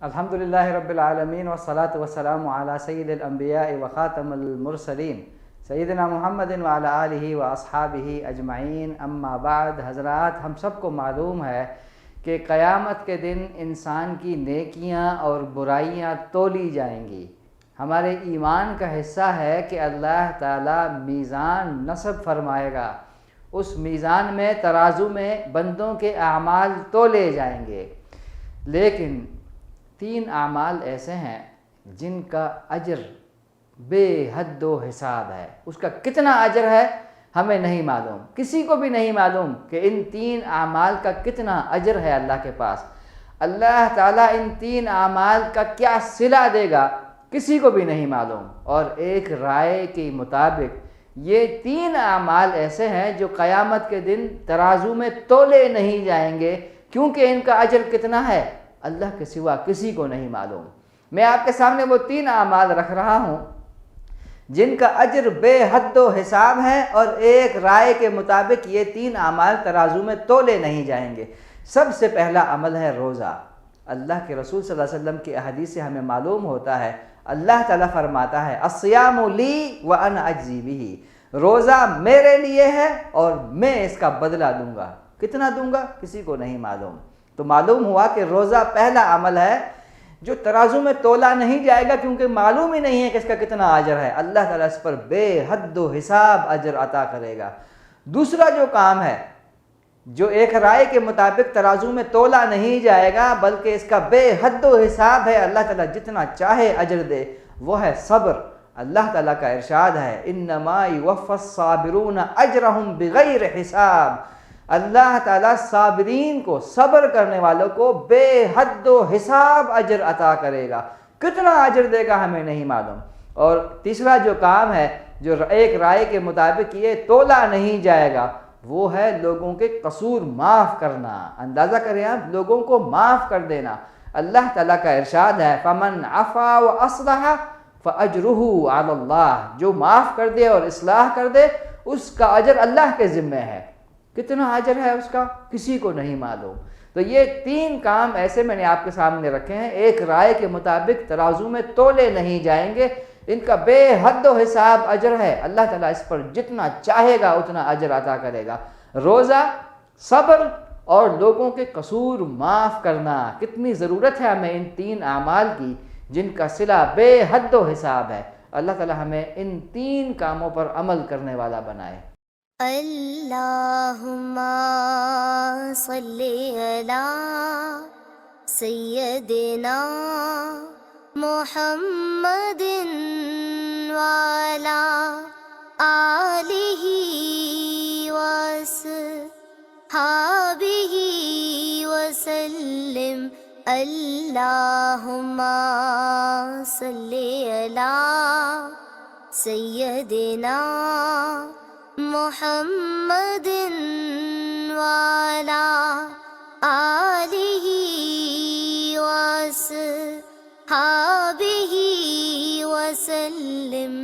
الحمد للہ رب العالمین والصلاة والسلام علی سید الانبیاء وخاتم المرسلین سیدنا محمد وعلی آلہ واصحابہ اجمعین، اما بعد۔ حضرات، ہم سب کو معلوم ہے کہ قیامت کے دن انسان کی نیکیاں اور برائیاں تولی جائیں گی۔ ہمارے ایمان کا حصہ ہے کہ اللہ تعالیٰ میزان نصب فرمائے گا، اس میزان میں ترازو میں بندوں کے اعمال تولے جائیں گے، لیکن 3 اعمال ایسے ہیں جن کا اجر بے حد و حساب ہے۔ اس کا کتنا اجر ہے ہمیں نہیں معلوم، کسی کو بھی نہیں معلوم کہ ان 3 اعمال کا کتنا اجر ہے اللہ کے پاس۔ اللہ تعالیٰ ان 3 اعمال کا کیا صلہ دے گا کسی کو بھی نہیں معلوم۔ اور ایک رائے کے مطابق یہ 3 اعمال ایسے ہیں جو قیامت کے دن ترازو میں تولے نہیں جائیں گے، کیونکہ ان کا اجر کتنا ہے اللہ کے سوا کسی کو نہیں معلوم۔ میں آپ کے سامنے وہ 3 اعمال رکھ رہا ہوں جن کا اجر بے حد و حساب ہے، اور ایک رائے کے مطابق یہ 3 اعمال ترازو میں تولے نہیں جائیں گے۔ سب سے پہلا عمل ہے روزہ۔ اللہ کے رسول صلی اللہ علیہ وسلم کی احادیث سے ہمیں معلوم ہوتا ہے، اللہ تعالیٰ فرماتا ہے الصیام لی وانا اجزی بہ، روزہ میرے لیے ہے اور میں اس کا بدلہ دوں گا۔ کتنا دوں گا کسی کو نہیں معلوم۔ تو معلوم ہوا کہ روزہ پہلا عمل ہے جو ترازو میں تولا نہیں جائے گا، کیونکہ معلوم ہی نہیں ہے کہ اس کا کتنا اجر ہے۔ اللہ تعالیٰ اس پر بے حد و حساب اجر عطا کرے گا۔ دوسرا جو کام ہے جو ایک رائے کے مطابق ترازو میں تولا نہیں جائے گا بلکہ اس کا بے حد و حساب ہے، اللہ تعالیٰ جتنا چاہے اجر دے، وہ ہے صبر۔ اللہ تعالیٰ کا ارشاد ہے انما یوفی الصابرون اجرہم بغیر حساب۔ اللہ تعالیٰ صابرین کو، صبر کرنے والوں کو بے حد و حساب اجر عطا کرے گا۔ کتنا اجر دے گا ہمیں نہیں معلوم۔ اور تیسرا جو کام ہے جو ایک رائے کے مطابق یہ تولا نہیں جائے گا، وہ ہے لوگوں کے قصور معاف کرنا۔ اندازہ کریں آپ، لوگوں کو معاف کر دینا۔ اللہ تعالیٰ کا ارشاد ہے فَمَنْ عَفَا وَأَصْلَحَ فَأَجْرُهُ عَلَى اللَّهِ، جو معاف کر دے اور اصلاح کر دے اس کا اجر اللہ کے ذمہ ہے۔ کتنا اجر ہے اس کا کسی کو نہیں معلوم۔ تو یہ 3 کام ایسے میں نے آپ کے سامنے رکھے ہیں، ایک رائے کے مطابق ترازو میں تولے نہیں جائیں گے، ان کا بے حد و حساب اجر ہے، اللہ تعالیٰ اس پر جتنا چاہے گا اتنا اجر عطا کرے گا۔ روزہ، صبر اور لوگوں کے قصور معاف کرنا۔ کتنی ضرورت ہے ہمیں ان 3 اعمال کی جن کا صلہ بے حد و حساب ہے۔ اللہ تعالیٰ ہمیں ان 3 کاموں پر عمل کرنے والا بنائے۔ اللہم صلی علی سیدنا محمد وعلی آلہ وصحبہ وسلم۔ اللہم صلی علی سیدنا محمد وعلی آلہ وصحبہ وسلم۔